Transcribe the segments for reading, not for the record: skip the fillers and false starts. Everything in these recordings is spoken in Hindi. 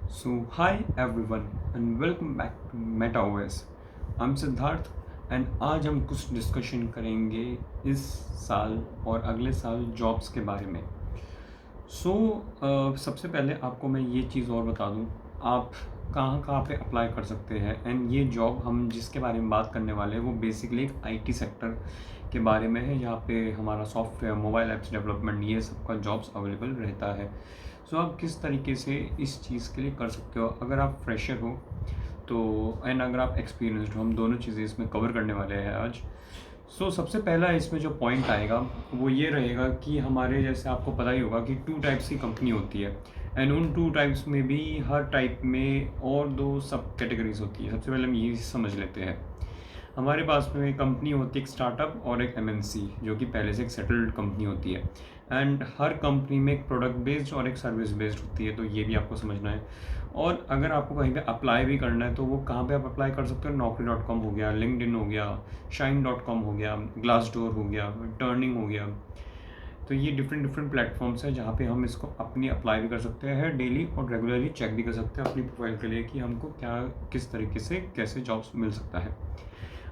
So, hi everyone, and welcome back to MetaOS. I'm Siddharth and आज हम कुछ डिस्कशन करेंगे इस साल और अगले साल जॉब्स के बारे में। सबसे पहले आपको मैं ये चीज़ और बता दूँ, आप कहाँ कहाँ पे अप्लाई कर सकते हैं। एंड ये जॉब हम जिसके बारे में बात करने वाले हैं वो बेसिकली एक आईटी सेक्टर के बारे में है, जहाँ पे हमारा सॉफ्टवेयर, मोबाइल ऐप्स डेवलपमेंट, ये सब का जॉब्स अवेलेबल रहता है। आप किस तरीके से इस चीज़ के लिए कर सकते हो, अगर आप फ्रेशर हो तो, एंड अगर आप एक्सपीरियंसड हो, हम दोनों चीज़ें इसमें कवर करने वाले हैं आज। सबसे पहला इसमें जो पॉइंट आएगा वो ये रहेगा कि हमारे जैसे आपको पता ही होगा कि 2 टाइप्स की कंपनी होती है। एंड उन 2 टाइप्स में भी हर टाइप में और 2 सब कैटेगरीज होती है। सबसे पहले हम ये समझ लेते हैं, हमारे पास में एक कंपनी होती है, एक स्टार्टअप और एक एमएनसी, जो कि पहले से एक सेटल्ड कंपनी होती है। एंड हर कंपनी में एक प्रोडक्ट बेस्ड और एक सर्विस बेस्ड होती है, तो ये भी आपको समझना है। और अगर आपको कहीं पे अप्लाई भी करना है तो वो कहाँ पे आप अप्लाई कर सकते हो, naukri.com हो गया, लिंक्डइन हो गया, shine.com हो गया, ग्लासडोर हो गया, टर्निंग हो गया। तो ये डिफरेंट डिफरेंट प्लेटफॉर्म्स हैं जहाँ पे हम इसको अपनी अप्लाई भी कर सकते हैं डेली, और रेगुलरली चेक भी कर सकते हैं अपनी प्रोफाइल के लिए कि हमको क्या किस तरीके से कैसे जॉब्स मिल सकता है।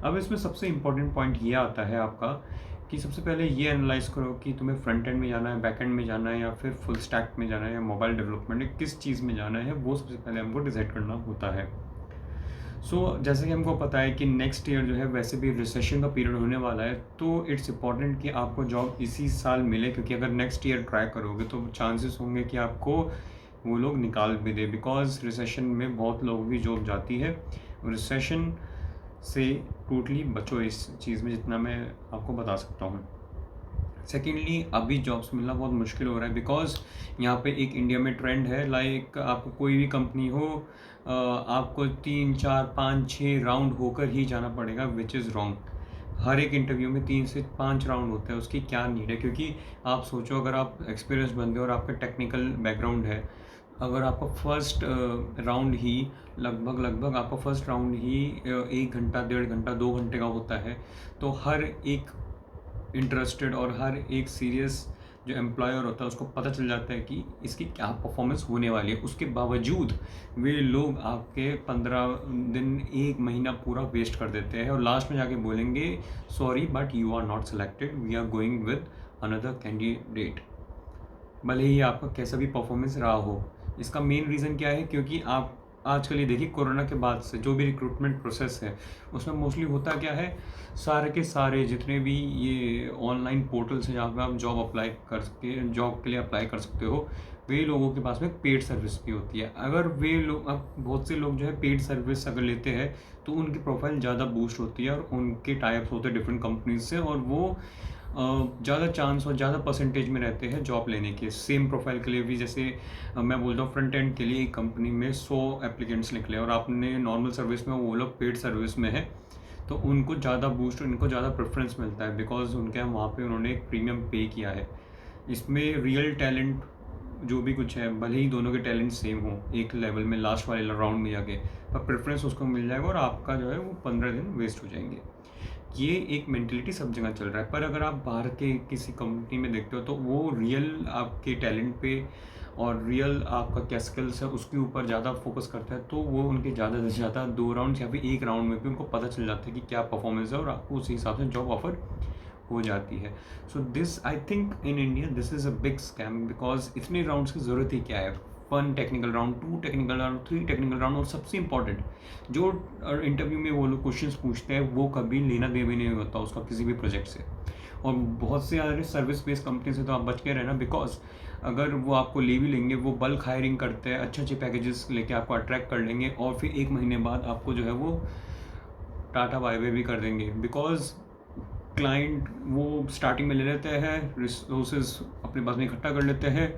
अब इसमें सबसे इम्पोर्टेंट पॉइंट ये आता है आपका कि सबसे पहले ये एनालाइज करो कि तुम्हें फ्रंट एंड में जाना है, बैक एंड में जाना है, या फिर फुल स्टैक में जाना है, या मोबाइल डेवलपमेंट में, किस चीज़ में जाना है, वो सबसे पहले हमको डिसाइड करना होता है। जैसे कि हमको पता है कि नेक्स्ट ईयर जो है वैसे भी रिसेशन का पीरियड होने वाला है, तो इट्स इम्पॉर्टेंट कि आपको जॉब इसी साल मिले, क्योंकि अगर नेक्स्ट ईयर ट्राई करोगे तो चांसेस होंगे कि आपको वो लोग निकाल भी दे, बिकॉज रिसेशन में बहुत लोगों की जॉब जाती है। रिसेशन से टोटली बचो इस चीज़ में, जितना मैं आपको बता सकता हूँ। सेकेंडली, अभी जॉब्स मिलना बहुत मुश्किल हो रहा है, बिकॉज यहाँ पे एक इंडिया में ट्रेंड है, लाइक आपको कोई भी कंपनी हो, आपको 3 4 5 6 राउंड होकर ही जाना पड़ेगा, विच इज़ रॉन्ग। हर एक इंटरव्यू में 3 से 5 राउंड होते हैं, उसकी क्या नीड है? क्योंकि आप सोचो, अगर आप एक्सपीरियंस बंदे हो और आपका टेक्निकल बैकग्राउंड है, अगर आपका फर्स्ट राउंड ही लगभग आपका फर्स्ट राउंड ही 1 घंटा, 1.5 घंटा, 2 घंटे का होता है, तो हर एक इंटरेस्टेड और हर एक सीरियस जो एम्प्लॉयर होता है उसको पता चल जाता है कि इसकी क्या परफॉर्मेंस होने वाली है। उसके बावजूद वे लोग आपके 15 दिन, 1 महीना पूरा वेस्ट कर देते हैं, और लास्ट में जाके बोलेंगे, sorry but you are not selected, we are going with another candidate. भले ही आपका कैसा भी परफॉर्मेंस रहा हो। इसका मेन रीज़न क्या है? क्योंकि आप आजकल ये देखिए, कोरोना के बाद से जो भी रिक्रूटमेंट प्रोसेस है उसमें मोस्टली होता क्या है, सारे के सारे जितने भी ये ऑनलाइन पोर्टल्स हैं जहाँ पे आप जॉब के लिए अप्लाई कर सकते हो, वे लोगों के पास में पेड सर्विस भी होती है। अगर वे लोग, अब बहुत से लोग जो है पेड सर्विस अगर लेते हैं तो उनकी प्रोफाइल ज़्यादा बूस्ट होती है, और उनके टाइप्स होते हैं डिफरेंट कंपनीज से, और वो ज़्यादा चांस और ज़्यादा परसेंटेज में रहते हैं जॉब लेने के। सेम प्रोफाइल के लिए भी, जैसे मैं बोलता हूँ फ्रंट एंड के लिए एक कंपनी में 100 एप्लीकेंट्स निकले, और आपने नॉर्मल सर्विस में, वो लोग पेड सर्विस में है, तो उनको ज़्यादा बूस्ट, उनको ज़्यादा प्रेफरेंस मिलता है, बिकॉज उनके वहाँ पे उन्होंने एक प्रीमियम पे किया है। इसमें रियल टैलेंट जो भी कुछ है, भले ही दोनों के टैलेंट सेम हो एक लेवल में, लास्ट वाले राउंड में जाके, पर प्रेफरेंस उसको मिल जाएगा, और आपका जो है वो 15 दिन वेस्ट हो जाएंगे। ये एक मेंटेलिटी सब जगह चल रहा है, पर अगर आप बाहर के किसी कंपनी में देखते हो तो वो रियल आपके टैलेंट पे और रियल आपका क्या स्किल्स है उसके ऊपर ज़्यादा फोकस करता है, तो वो उनके ज़्यादा से ज़्यादा 2 राउंड या फिर 1 राउंड में भी उनको पता चल जाता है कि क्या परफॉर्मेंस है, और आपको उसी हिसाब से जॉब ऑफर हो जाती है। This I think in India this is a big scam, because इतने राउंड्स की ज़रूरत ही क्या है? 1 technical round, 2 technical round, 3 technical round, और सबसे इंपॉर्टेंट जो इंटरव्यू में वो लोग क्वेश्चंस पूछते हैं वो कभी लेना देना नहीं होता उसका किसी भी प्रोजेक्ट से। और बहुत से सारे सर्विस बेस्ड कंपनी से तो आप बच के रहना, बिकॉज अगर वो आपको ले भी लेंगे, वो बल्क हायरिंग करते हैं, अच्छे अच्छे पैकेजेस लेके आपको अट्रैक्ट कर लेंगे, और फिर 1 महीने बाद आपको जो है वो टाटा बाय बाय भी कर देंगे, बिकॉज क्लाइंट वो स्टार्टिंग में ले लेते हैं, रिसोर्सेज अपने पास में इकट्ठा कर लेते हैं,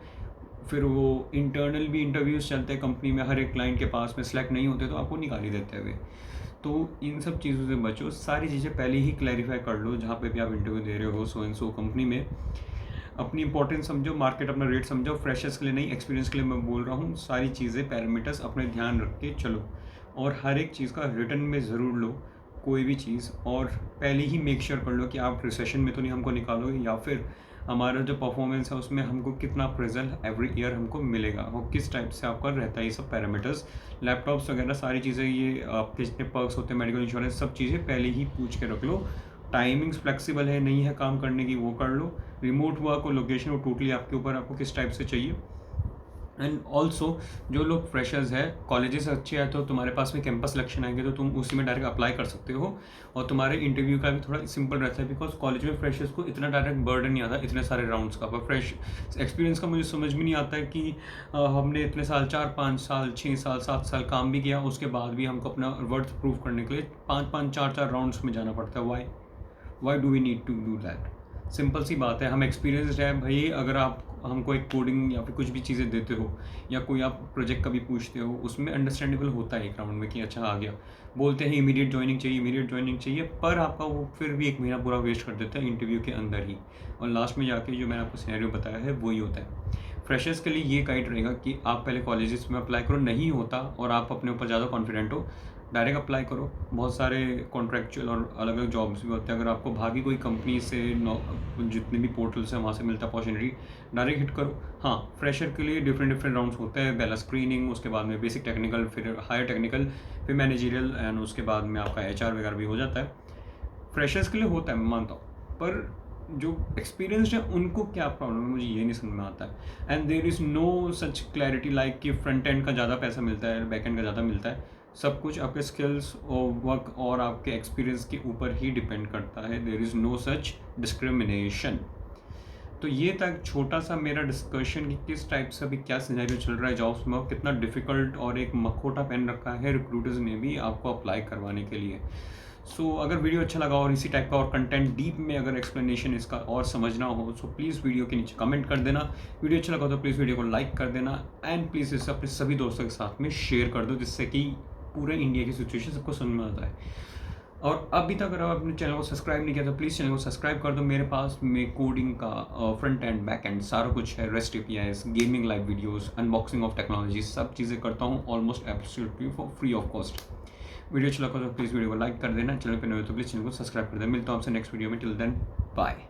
फिर वो इंटरनल भी इंटरव्यूज़ चलते हैं कंपनी में, हर एक क्लाइंट के पास में सेलेक्ट नहीं होते तो आपको निकाल ही देते हैं वे। तो इन सब चीज़ों से बचो, सारी चीज़ें पहले ही क्लैरिफाई कर लो जहाँ पे भी आप इंटरव्यू दे रहे हो, सो एंड सो कंपनी में। अपनी इंपॉर्टेंस समझो, मार्केट अपना रेट समझो, फ्रेशर्स के लिए नहीं, एक्सपीरियंस के लिए मैं बोल रहा हूँ, सारी चीज़ें पैरामीटर्स अपने ध्यान रख के चलो, और हर एक चीज़ का रिटर्न में ज़रूर लो कोई भी चीज़, और पहले ही मेक श्योर कर लो कि आप रिसेशन में तो नहीं हमको निकालोगे, या फिर हमारा जो परफॉर्मेंस है उसमें हमको कितना अप्रेजल एवरी ईयर हमको मिलेगा और किस टाइप से आपका रहता है ये सब पैरामीटर्स, लैपटॉप्स वगैरह सारी चीज़ें, ये आपके जितने पर्क्स होते हैं, मेडिकल इंश्योरेंस, सब चीज़ें पहले ही पूछ के रख लो। टाइमिंग्स फ्लेक्सिबल है नहीं है काम करने की वो कर लो। रिमोट वर्क और लोकेशन वो टोटली आपके ऊपर, आपको किस टाइप से चाहिए। एंड ऑल्सो जो लोग फ्रेशर्स है, कॉलेजेस अच्छे हैं तो तुम्हारे पास में कैंपस सिलेक्शन आएंगे तो तुम उसी में डायरेक्ट अप्लाई कर सकते हो और तुम्हारे इंटरव्यू का भी थोड़ा सिंपल रहता है, बिकॉज कॉलेज में फ्रेशर्स को इतना डायरेक्ट बर्डन नहीं आता इतने सारे राउंड्स का। पर फ्रेश एक्सपीरियंस का मुझे समझ में नहीं आता है कि हमने इतने साल 4-5 साल 6 साल 7 साल काम भी किया, उसके बाद भी हमको अपना वर्थ प्रूव करने के लिए 5-5 4-4 राउंड्स में जाना पड़ता है। Why do we need to do that? Simple सी बात है, हम एक्सपीरियंसड है भाई। अगर आप हमको एक कोडिंग या फिर कुछ भी चीज़ें देते हो या कोई आप प्रोजेक्ट कभी पूछते हो, उसमें अंडरस्टैंडेबल होता है एक राउंड में कि अच्छा आ गया। बोलते हैं इमीडिएट ज्वाइनिंग चाहिए, पर आपका वो फिर भी 1 महीना पूरा वेस्ट कर देता है इंटरव्यू के अंदर ही, और लास्ट में जाके जो मैंने आपको सिनेरियो बताया है वही होता है। फ्रेशर्स के लिए ये गाइड रहेगा कि आप पहले कॉलेजेस में अप्लाई करो, नहीं होता और आप अपने ऊपर ज़्यादा कॉन्फिडेंट हो, डायरेक्ट अप्लाई करो। बहुत सारे कॉन्ट्रैक्चुअल और अलग अलग जॉब्स भी होते हैं। अगर आपको भागी कोई कंपनी से जितने भी पोर्टल्स हैं वहाँ से मिलता है अपॉर्चुनिटी, डायरेक्ट हिट करो। हाँ, फ्रेशर के लिए डिफरेंट राउंड्स होते हैं, पहला स्क्रीनिंग, उसके बाद में बेसिक टेक्निकल, फिर हायर टेक्निकल, फिर मैनेजरियल, एंड उसके बाद में आपका HR वगैरह भी हो जाता है। फ्रेशर्स के लिए होता है, मैं मानता हूँ, पर जो एक्सपीरियंस्ड है उनको क्या प्रॉब्लम है, मुझे ये नहीं समझ में आता है। And there is no such clarity like कि फ्रंट एंड का ज़्यादा पैसा मिलता है, बैक एंड का ज़्यादा मिलता है। सब कुछ आपके स्किल्स और वर्क और आपके एक्सपीरियंस के ऊपर ही डिपेंड करता है। There is no such discrimination. तो ये था एक छोटा सा मेरा डिस्कशन कि किस टाइप से अभी क्या सिनेरियो चल रहा है जॉब्स में और कितना डिफ़िकल्ट और एक मखोटा पेन रखा है रिक्रूटर्स ने भी आपको अप्लाई करवाने के लिए। सो अगर वीडियो अच्छा लगा और इसी टाइप का और कंटेंट डीप में अगर एक्सप्लेनेशन इसका और समझना हो, सो प्लीज़ वीडियो के नीचे कमेंट कर देना। वीडियो अच्छा लगा तो प्लीज़ वीडियो को लाइक कर देना एंड प्लीज़ इसे अपने सभी दोस्तों के साथ में शेयर कर दो, जिससे कि पूरे इंडिया की सिचुएशन सबको समझ में आता है। और अभी तक अगर आप अपने चैनल को सब्सक्राइब नहीं किया तो प्लीज़ चैनल को सब्सक्राइब कर दो। मेरे पास में कोडिंग का फ्रंट एंड बैक एंड सारा कुछ है, rest APIs, gaming live videos, unboxing of technology, सब चीज़ें करता हूँ almost absolutely for free of cost. Video अच्छा लगा तो प्लीज़ वीडियो को लाइक कर देना, चैनल पर नए हो तो प्लीज़ चैनल को सब्सक्राइब कर देना। मिलता हूँ आपसे नेक्स्ट वीडियो में, टिल देन बाय।